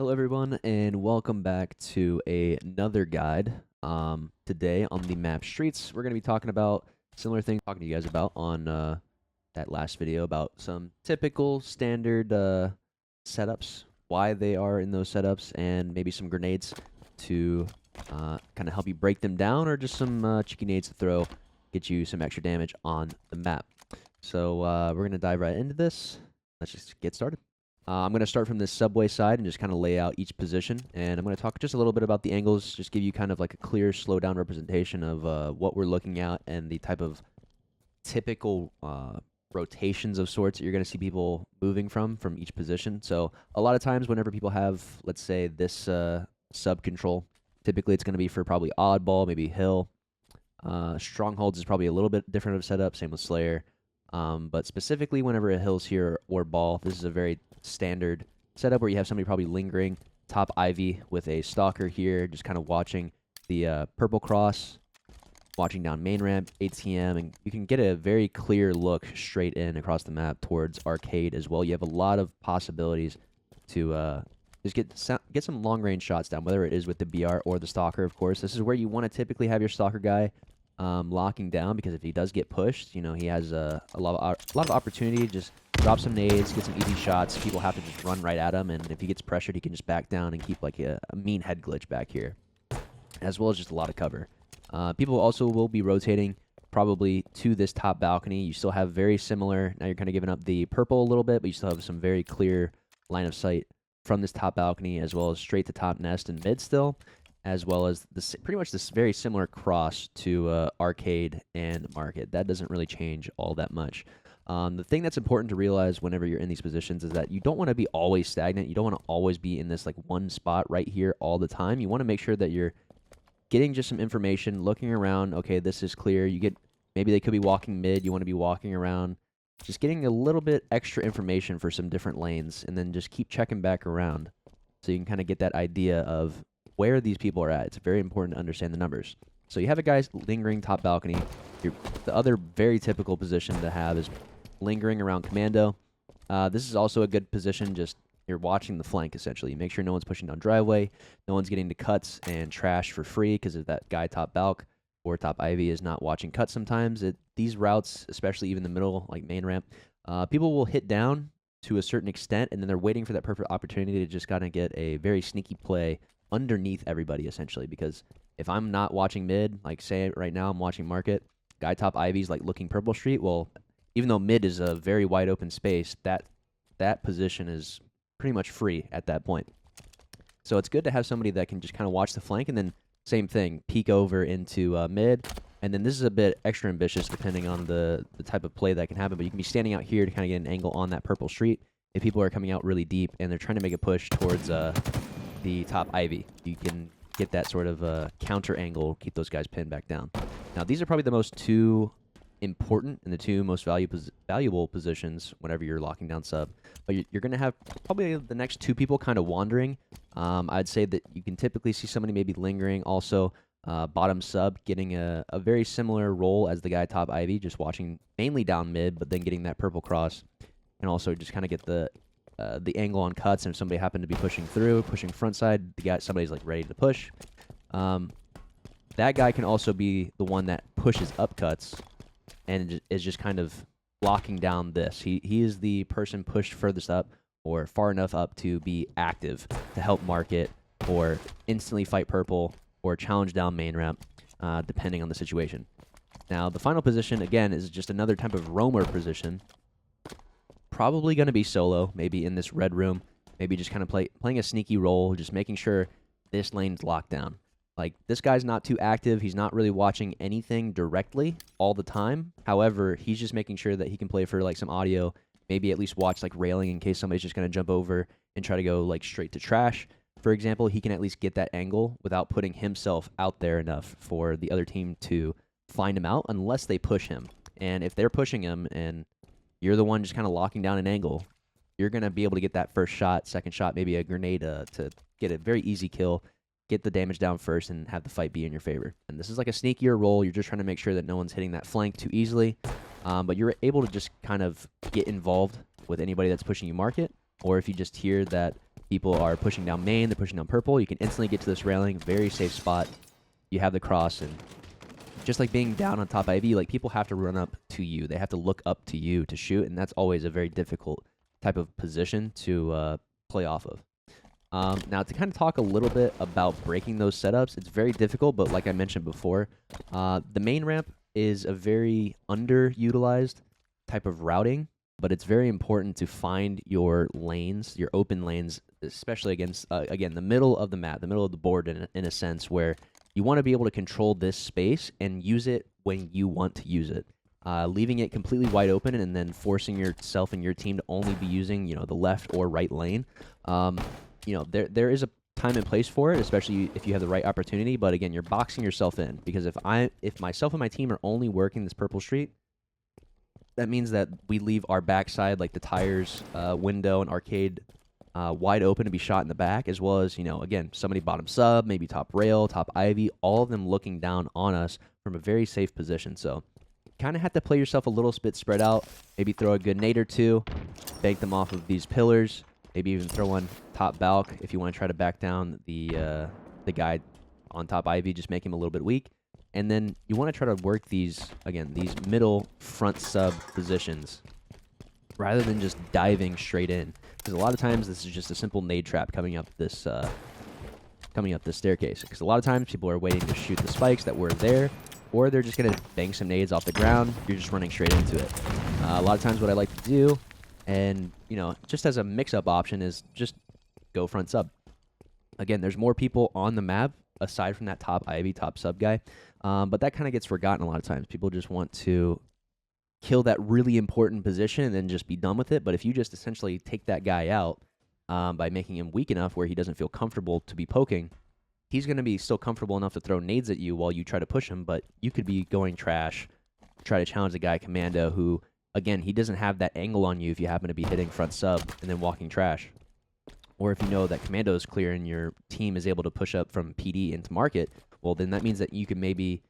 Hello everyone and welcome back to another guide. Today on the map streets, we're going to be talking about similar things talking to you guys about on that last video about some typical standard setups, why they are in those setups, and maybe some grenades to kind of help you break them down, or just some cheeky nades to throw, get you some extra damage on the map. So we're going to dive right into this. Let's just get started. I'm going to start from this subway side and just kind of lay out each position. And I'm going to talk just a little bit about the angles, just give you kind of like a clear, slow down representation of what we're looking at and the type of typical rotations of sorts that you're going to see people moving from each position. So a lot of times whenever people have, let's say, this sub control, typically it's going to be for probably oddball, maybe hill. Strongholds is probably a little bit different of setup, same with Slayer. But specifically whenever a hill's here or ball, this is a very standard setup where you have somebody probably lingering top ivy with a stalker here, just kind of watching the purple cross, watching down main ramp, ATM, and you can get a very clear look straight in across the map towards arcade as well. You have a lot of possibilities to just get some long range shots down, whether it is with the BR or the stalker, of course. This is where you want to typically have your stalker guy locking down, because if he does get pushed, you know, he has a lot of opportunity to just drop some nades, get some easy shots. People have to just run right at him, and if he gets pressured, he can just back down and keep like a mean head glitch back here, as well as just a lot of cover. People also will be rotating probably to this top balcony. You still have very similar, now you're kind of giving up the purple a little bit, but you still have some very clear line of sight from this top balcony, as well as straight to top nest and mid still, as well as this pretty much this very similar cross to arcade and market. That doesn't really change all that much. The thing that's important to realize whenever you're in these positions is that you don't want to be always stagnant. You don't want to always be in this like one spot right here all the time. You want to make sure that you're getting just some information, looking around. Okay, this is clear. You get, maybe they could be walking mid. You want to be walking around, just getting a little bit extra information for some different lanes, and then just keep checking back around so you can kind of get that idea of where these people are at. It's very important to understand the numbers. So you have a guy lingering top balcony. The other very typical position to have is lingering around commando. This is also a good position. Just you're watching the flank, essentially. You make sure no one's pushing down driveway, no one's getting to cuts and trash for free, because if that guy top balc or top ivy is not watching cuts sometimes, these routes, especially even the middle, like main ramp, people will hit down to a certain extent, and then they're waiting for that perfect opportunity to just kind of get a very sneaky play underneath everybody, essentially. Because if I'm not watching mid, like say right now I'm watching market, guy top ivy's like looking purple street, well, even though mid is a very wide open space, that position is pretty much free at that point. So it's good to have somebody that can just kind of watch the flank, and then same thing, peek over into mid. And then this is a bit extra ambitious depending on the type of play that can happen, but you can be standing out here to kind of get an angle on that purple street if people are coming out really deep and they're trying to make a push towards the top ivy. You can get that sort of counter angle, keep those guys pinned back down. Now, these are probably the two important and the two most valuable positions whenever you're locking down sub. But you're going to have probably the next two people kind of wandering. I'd say that you can typically see somebody maybe lingering. Also, bottom sub getting a very similar role as the guy top ivy, just watching mainly down mid, but then getting that purple cross, and also just kind of get the angle on cuts. And if somebody happened to be pushing front side, somebody's like ready to push. That guy can also be the one that pushes up cuts and is just kind of blocking down this. He is the person pushed furthest up or far enough up to be active to help market or instantly fight purple or challenge down main ramp, depending on the situation. Now, the final position, again, is just another type of roamer position. Probably going to be solo, maybe in this red room, maybe just kind of playing a sneaky role, just making sure this lane's locked down. Like, this guy's not too active. He's not really watching anything directly all the time. However, he's just making sure that he can play for like some audio, maybe at least watch like railing in case somebody's just going to jump over and try to go like straight to trash. For example, he can at least get that angle without putting himself out there enough for the other team to find him out, unless they push him. And if they're pushing him and you're the one just kind of locking down an angle, you're going to be able to get that first shot, second shot, maybe a grenade to get a very easy kill, get the damage down first, and have the fight be in your favor. And this is like a sneakier role. You're just trying to make sure that no one's hitting that flank too easily. But you're able to just kind of get involved with anybody that's pushing you market, or if you just hear that people are pushing down main, they're pushing down purple, you can instantly get to this railing, very safe spot. You have the cross, and just like being down on top Ivy, like people have to run up to you. They have to look up to you to shoot, and that's always a very difficult type of position to play off of. Now, to kind of talk a little bit about breaking those setups, it's very difficult, but like I mentioned before, the main ramp is a very underutilized type of routing, but it's very important to find your lanes, your open lanes, especially against, again, the middle of the map, the middle of the board in a sense, where you want to be able to control this space and use it when you want to use it. Leaving it completely wide open and then forcing yourself and your team to only be using, the left or right lane. There is a time and place for it, especially if you have the right opportunity. But again, you're boxing yourself in, because if myself and my team are only working this purple street, that means that we leave our backside, like the tires, window, and arcade, wide open to be shot in the back, as well as, again, somebody bottom sub, maybe top rail, top ivy, all of them looking down on us from a very safe position. So kind of have to play yourself a little bit spread out, maybe throw a good nade or two, bank them off of these pillars, maybe even throw one top balk if you want to try to back down the guy on top ivy, just make him a little bit weak. And then you want to try to work these middle front sub positions rather than just diving straight in, because a lot of times this is just a simple nade trap coming up this staircase, because a lot of times people are waiting to shoot the spikes that were there, or they're just going to bang some nades off the ground. You're just running straight into it. A lot of times what I like to do, and just as a mix-up option, is just go front sub. Again, there's more people on the map aside from that top ivy, top sub guy, but that kind of gets forgotten a lot of times. People just want to kill that really important position and then just be done with it. But if you just essentially take that guy out by making him weak enough where he doesn't feel comfortable to be poking, he's going to be still comfortable enough to throw nades at you while you try to push him, but you could be going trash, try to challenge the guy commando who, again, he doesn't have that angle on you if you happen to be hitting front sub and then walking trash. Or if you know that commando is clear and your team is able to push up from PD into market, well, then that means that you can maybe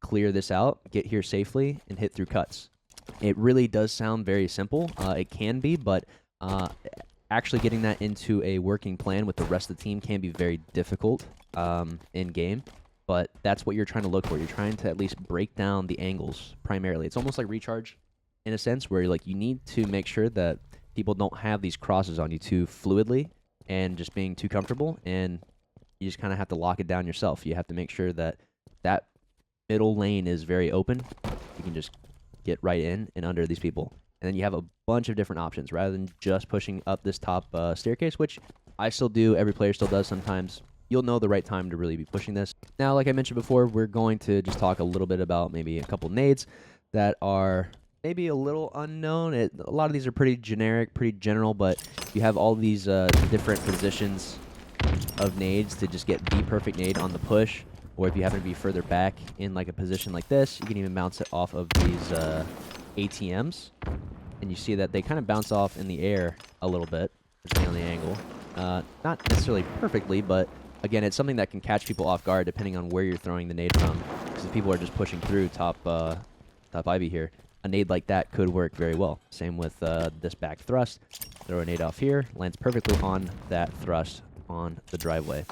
clear this out, get here safely, and hit through cuts. It really does sound very simple. It can be, but actually getting that into a working plan with the rest of the team can be very difficult in game. But that's what you're trying to look for. You're trying to at least break down the angles primarily. It's almost like recharge in a sense, where you need to make sure that people don't have these crosses on you too fluidly and just being too comfortable, and you just kind of have to lock it down yourself. You have to make sure that that middle lane is very open. You can just get right in and under these people. And then you have a bunch of different options rather than just pushing up this top staircase, which I still do. Every player still does sometimes. You'll know the right time to really be pushing this. Now, like I mentioned before, we're going to just talk a little bit about maybe a couple nades that are maybe a little unknown. A lot of these are pretty generic, pretty general, but you have all these different positions of nades to just get the perfect nade on the push. Or if you happen to be further back in like a position like this, you can even bounce it off of these ATMs. And you see that they kind of bounce off in the air a little bit, depending on the angle. Not necessarily perfectly, but again, it's something that can catch people off guard depending on where you're throwing the nade from. Because if people are just pushing through top ivy here, a nade like that could work very well. Same with this back thrust. Throw a nade off here, lands perfectly on that thrust on the driveway.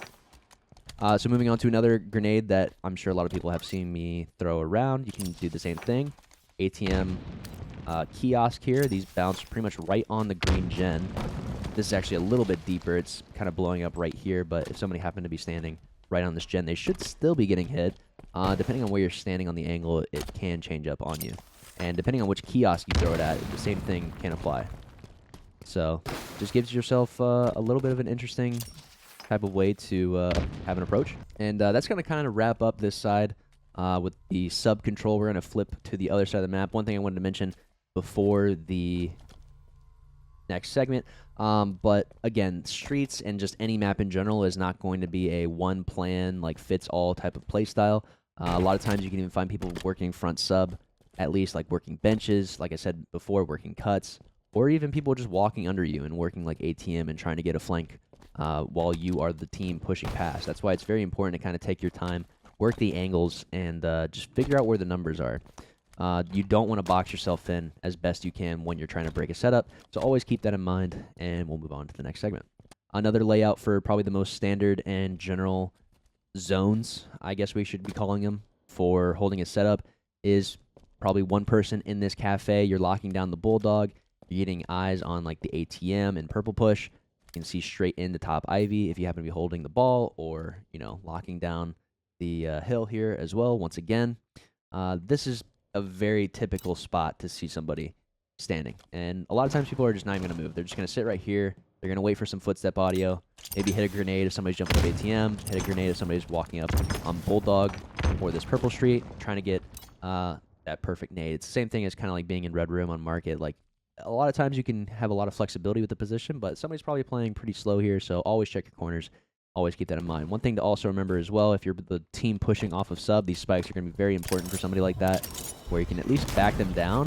So moving on to another grenade that I'm sure a lot of people have seen me throw around. You can do the same thing. ATM kiosk here. These bounce pretty much right on the green gen. This is actually a little bit deeper. It's kind of blowing up right here, but if somebody happened to be standing right on this gen, they should still be getting hit. Depending on where you're standing on the angle, it can change up on you. And depending on which kiosk you throw it at, the same thing can apply. So just gives yourself a little bit of an interesting type of way to have an approach. And that's going to kind of wrap up this side with the sub control. We're going to flip to the other side of the map. One thing I wanted to mention before the next segment, but again, streets and just any map in general is not going to be a one plan, like fits all type of play style. A lot of times you can even find people working front sub, at least like working benches, like I said before, working cuts, or even people just walking under you and working like ATM and trying to get a flank while you are the team pushing past. That's why it's very important to kind of take your time, work the angles, and just figure out where the numbers are. You don't want to box yourself in as best you can when you're trying to break a setup, so always keep that in mind, and we'll move on to the next segment. Another layout for probably the most standard and general zones, I guess we should be calling them, for holding a setup is probably one person in this cafe. You're locking down the bulldog. You're getting eyes on like the ATM and purple push. You can see straight into top ivy if you happen to be holding the ball, or locking down the hill here as well. Once again, this is a very typical spot to see somebody standing, and a lot of times people are just not even going to move. They're just going to sit right here. They're going to wait for some footstep audio, maybe hit a grenade if somebody's jumping up ATM, hit a grenade if somebody's walking up on Bulldog or this purple street, trying to get that perfect nade. It's the same thing as kind of like being in Red Room on Market. Like, a lot of times you can have a lot of flexibility with the position, but somebody's probably playing pretty slow here, so always check your corners. Always keep that in mind. One thing to also remember as well, if you're the team pushing off of sub, these spikes are going to be very important for somebody like that, where you can at least back them down,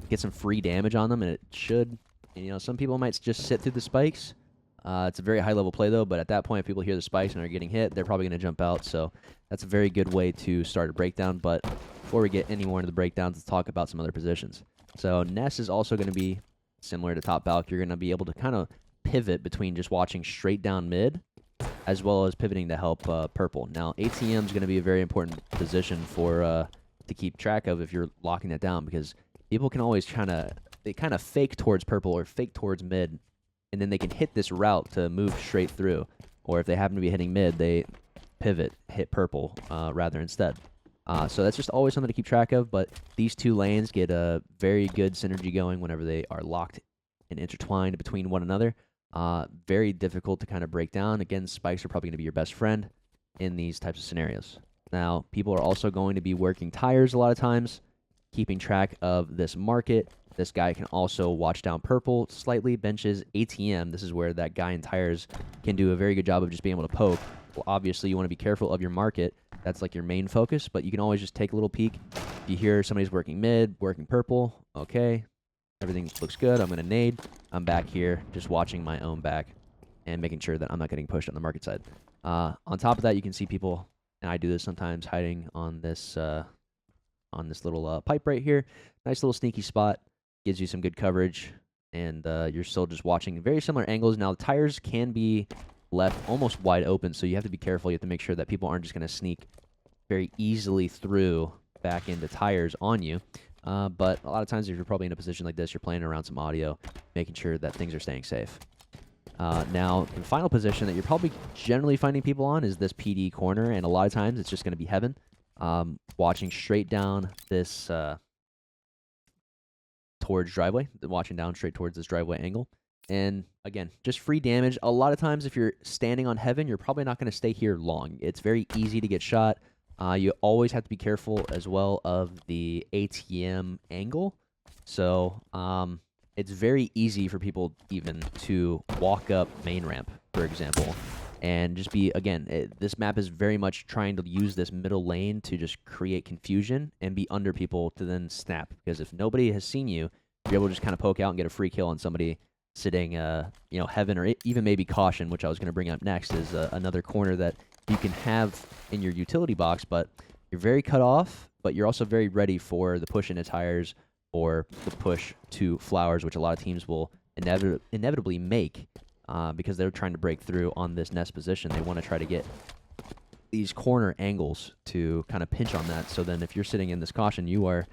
get some free damage on them, and it should... some people might just sit through the spikes. It's a very high-level play, though, but at that point, if people hear the spikes and are getting hit, they're probably going to jump out, so that's a very good way to start a breakdown. But before we get any more into the breakdowns, let's talk about some other positions. So Ness is also going to be similar to top Balk. You're going to be able to kind of pivot between just watching straight down mid, as well as pivoting to help purple. Now, ATM is going to be a very important position for to keep track of if you're locking that down, because people can always kind of fake towards purple or fake towards mid, and then they can hit this route to move straight through. Or if they happen to be hitting mid, they pivot, hit purple rather instead. So that's just always something to keep track of, but these two lanes get a very good synergy going whenever they are locked and intertwined between one another. Very difficult to kind of break down. Again, spikes are probably going to be your best friend in these types of scenarios. Now, people are also going to be working tires a lot of times, keeping track of this market. This guy can also watch down purple slightly, benches ATM. This is where that guy in tires can do a very good job of just being able to poke. Well, obviously, you want to be careful of your market. That's like your main focus, but you can always just take a little peek. If you hear somebody's working mid, working purple, okay, everything looks good. I'm going to nade. I'm back here just watching my own back and making sure that I'm not getting pushed on the market side. On top of that, you can see people, and I do this sometimes, hiding on this little pipe right here. Nice little sneaky spot. Gives you some good coverage, and you're still just watching very similar angles. Now, the tires can be left almost wide open, so you have to be careful. You have to make sure that people aren't just going to sneak very easily through back into tires on you. But a lot of times, if you're probably in a position like this, you're playing around some audio, making sure that things are staying safe. Now, the final position that you're probably generally finding people on is this PD corner, and a lot of times it's just going to be heaven, watching straight down this towards driveway, watching down straight towards this driveway angle. And again, just free damage. A lot of times, if you're standing on heaven, you're probably not going to stay here long. It's very easy to get shot. You always have to be careful as well of the ATM angle. So it's very easy for people even to walk up main ramp, for example, and just be, again, this map is very much trying to use this middle lane to just create confusion and be under people to then snap. Because if nobody has seen you, you're able to just kind of poke out and get a free kill on somebody sitting, heaven, or even maybe caution, which I was going to bring up next, is another corner that you can have in your utility box, but you're very cut off, but you're also very ready for the push into tires or the push to flowers, which a lot of teams will inevitably make because they're trying to break through on this nest position. They want to try to get these corner angles to kind of pinch on that. So then if you're sitting in this caution, you are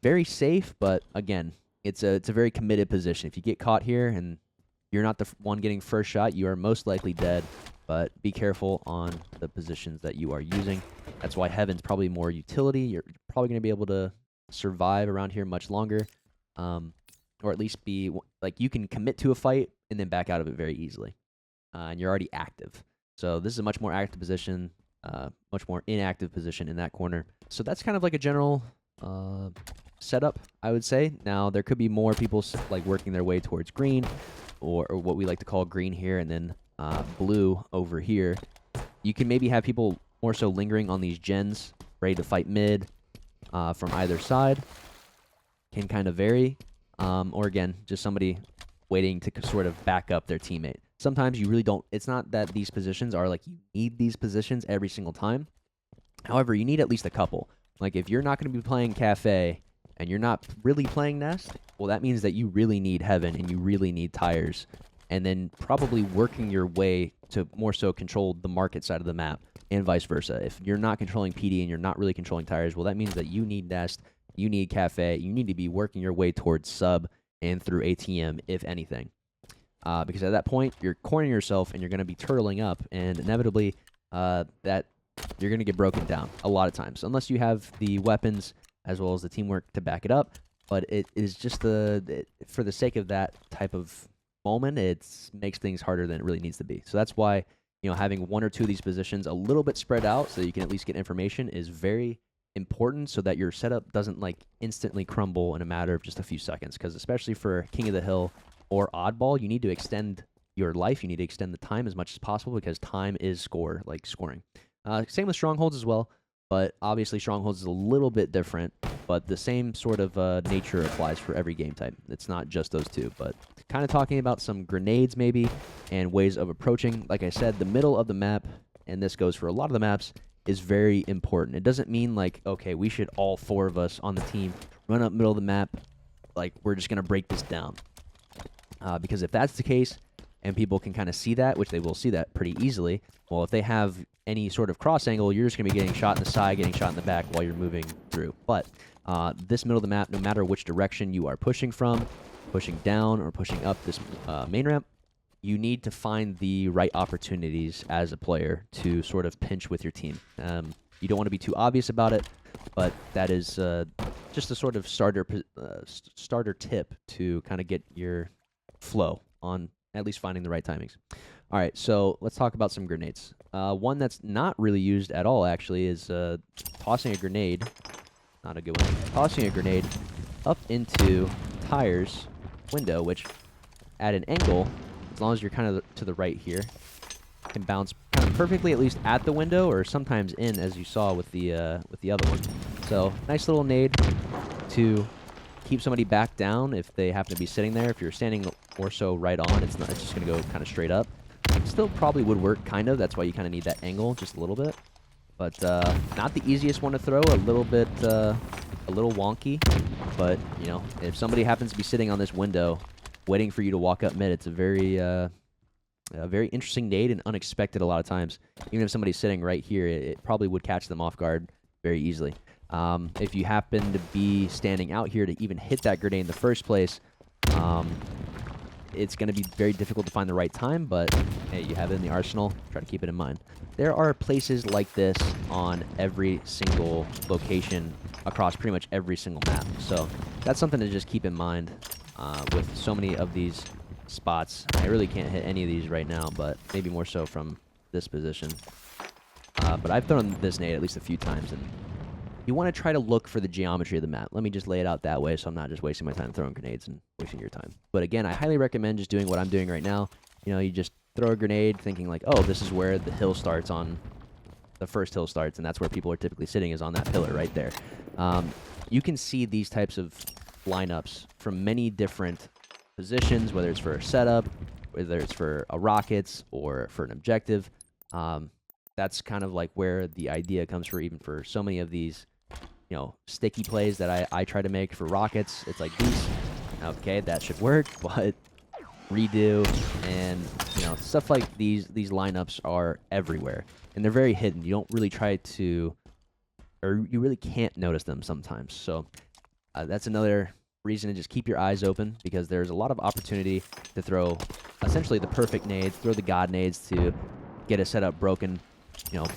very safe, but again, it's a very committed position. If you get caught here and you're not the one getting first shot, you are most likely dead, but be careful on the positions that you are using. That's why heaven's probably more utility. You're probably going to be able to survive around here much longer, or at least be like you can commit to a fight and then back out of it very easily, and you're already active. So this is a much more active position, much more inactive position in that corner. So that's kind of like a general setup, I would say. Now there could be more people like working their way towards green, or what we like to call green here, and then blue over here. You can maybe have people more so lingering on these gens, ready to fight mid from either side. Can kind of vary. Or again, just somebody waiting to sort of back up their teammate. Sometimes you really don't. It's not that these positions are like you need these positions every single time. However, you need at least a couple. Like if you're not going to be playing Cafe and you're not really playing Nest, well, that means that you really need Heaven and you really need Tires and then probably working your way to more so control the market side of the map, and vice versa. If you're not controlling PD and you're not really controlling tires, well, that means that you need nest, you need cafe, you need to be working your way towards sub and through ATM, if anything. Because at that point, you're cornering yourself and you're going to be turtling up, and inevitably, that you're going to get broken down a lot of times, unless you have the weapons as well as the teamwork to back it up. But it is just for the sake of that type of moment, it makes things harder than it really needs to be. So that's why, having one or two of these positions a little bit spread out so you can at least get information is very important, so that your setup doesn't like instantly crumble in a matter of just a few seconds. Because especially for King of the Hill or Oddball, you need to extend your life. You need to extend the time as much as possible, because time is scoring. Same with Strongholds as well, but obviously Strongholds is a little bit different, but the same sort of nature applies for every game type. It's not just those two, but kind of talking about some grenades maybe and ways of approaching. Like I said, the middle of the map, and this goes for a lot of the maps, is very important. It doesn't mean like, okay, we should all four of us on the team run up middle of the map, like we're just going to break this down. Because if that's the case, and people can kind of see that, which they will see that pretty easily, well, if they have any sort of cross angle, you're just going to be getting shot in the side, getting shot in the back while you're moving through. But this middle of the map, no matter which direction you are pushing from, pushing down or pushing up this main ramp, you need to find the right opportunities as a player to sort of pinch with your team. You don't want to be too obvious about it, but that is just a sort of starter tip to kind of get your flow on at least finding the right timings. All right, so let's talk about some grenades. One that's not really used at all, actually, is tossing a grenade. Not a good one. Tossing a grenade up into tires window, which at an angle, as long as you're kind of to the right here, can bounce kind of perfectly, at least at the window, or sometimes in, as you saw with the other one. So nice little nade to keep somebody back down if they happen to be sitting there. If you're standing or so right on, it's just going to go kind of straight up. Still probably would work, kind of. That's why you kind of need that angle just a little bit. But not the easiest one to throw. A little wonky. But, if somebody happens to be sitting on this window waiting for you to walk up mid, it's a very interesting nade and unexpected a lot of times. Even if somebody's sitting right here, it probably would catch them off guard very easily. If you happen to be standing out here to even hit that grenade in the first place, it's going to be very difficult to find the right time, but hey, you have it in the arsenal. Try to keep it in mind. There are places like this on every single location across pretty much every single map. So that's something to just keep in mind with so many of these spots. I really can't hit any of these right now, but maybe more so from this position. But I've thrown this nade at least a few times, and you want to try to look for the geometry of the map. Let me just lay it out that way so I'm not just wasting my time throwing grenades and wasting your time. But again, I highly recommend just doing what I'm doing right now. You just throw a grenade thinking like, oh, this is where the hill starts the first hill starts, and that's where people are typically sitting, is on that pillar right there. You can see these types of lineups from many different positions, whether it's for a setup, whether it's for a rockets or for an objective. That's kind of like where the idea comes for, even for so many of these sticky plays that I try to make for rockets. It's like these. Okay, that should work, but redo and stuff like these lineups are everywhere, and they're very hidden. You don't really try to, or you really can't notice them sometimes. So that's another reason to just keep your eyes open, because there's a lot of opportunity to throw essentially the perfect nades, throw the god nades to get a setup broken.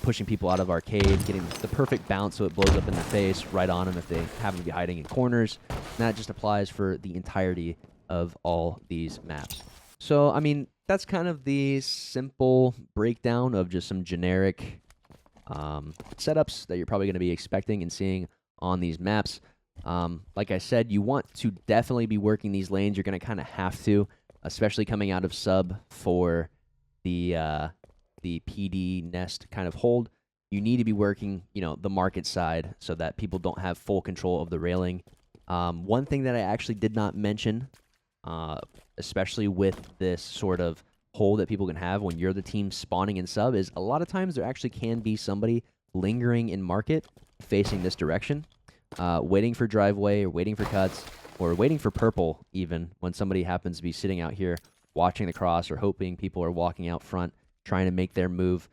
Pushing people out of arcade, getting the perfect bounce so it blows up in their face right on them if they happen to be hiding in corners. And that just applies for the entirety of all these maps. So, I mean, that's kind of the simple breakdown of just some generic setups that you're probably going to be expecting and seeing on these maps. Like I said, you want to definitely be working these lanes. You're going to kind of have to, especially coming out of sub for the PD nest kind of hold. You need to be working, the market side so that people don't have full control of the railing. One thing that I actually did not mention, especially with this sort of hold that people can have when you're the team spawning in sub, is a lot of times there actually can be somebody lingering in market facing this direction, waiting for driveway or waiting for cuts or waiting for purple even when somebody happens to be sitting out here watching the cross or hoping people are walking out front, trying to make their move.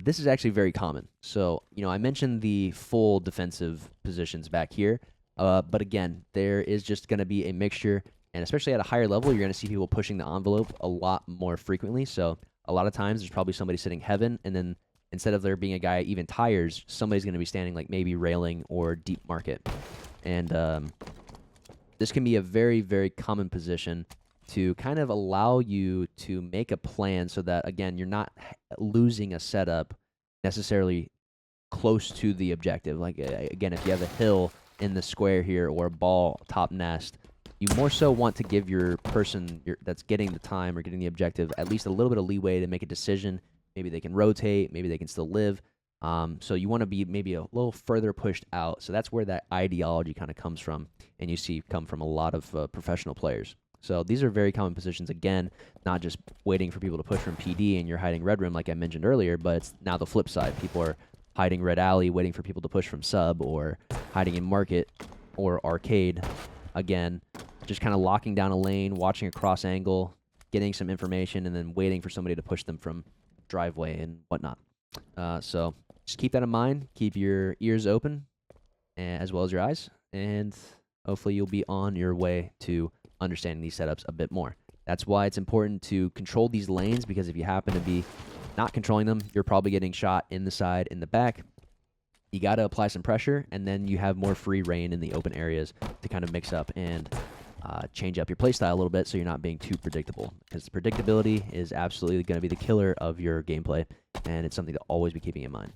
This is actually very common. So, I mentioned the full defensive positions back here, but again, there is just going to be a mixture, and especially at a higher level, you're going to see people pushing the envelope a lot more frequently. So a lot of times there's probably somebody sitting heaven, and then instead of there being a guy even tires, somebody's going to be standing like maybe railing or deep market. And this can be a very, very common position to kind of allow you to make a plan so that, again, you're not losing a setup necessarily close to the objective. Like, again, if you have a hill in the square here or a ball top nest, you more so want to give your person that's getting the time or getting the objective at least a little bit of leeway to make a decision. Maybe they can rotate, maybe they can still live. So you want to be maybe a little further pushed out. So that's where that ideology kind of comes from, and you see come from a lot of professional players. So these are very common positions. Again, not just waiting for people to push from PD and you're hiding red rim like I mentioned earlier, but it's now the flip side. People are hiding red alley, waiting for people to push from sub, or hiding in market or arcade. Again, just kind of locking down a lane, watching a cross angle, getting some information, and then waiting for somebody to push them from driveway and whatnot. So just keep that in mind. Keep your ears open as well as your eyes, and hopefully you'll be on your way to understanding these setups a bit more. That's why it's important to control these lanes, because if you happen to be not controlling them, you're probably getting shot in the side, in the back. You got to apply some pressure, and then you have more free reign in the open areas to kind of mix up and change up your playstyle a little bit so you're not being too predictable, because predictability is absolutely going to be the killer of your gameplay, and it's something to always be keeping in mind.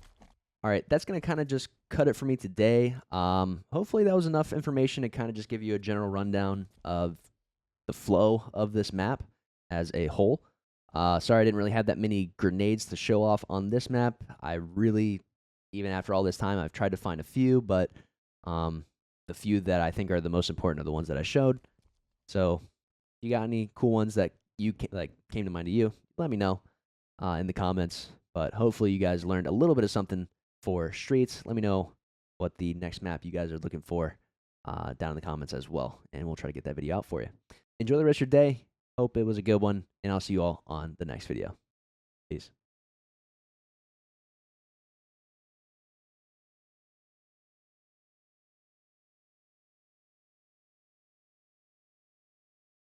All right, that's going to kind of just cut it for me today. Hopefully that was enough information to kind of just give you a general rundown of the flow of this map as a whole. Sorry I didn't really have that many grenades to show off on this map. I really, even after all this time, I've tried to find a few, but the few that I think are the most important are the ones that I showed. So if you got any cool ones that came to mind to you, let me know in the comments. But hopefully you guys learned a little bit of something for Streets. Let me know what the next map you guys are looking for down in the comments as well, and we'll try to get that video out for you. Enjoy the rest of your day. Hope it was a good one, and I'll see you all on the next video. Peace.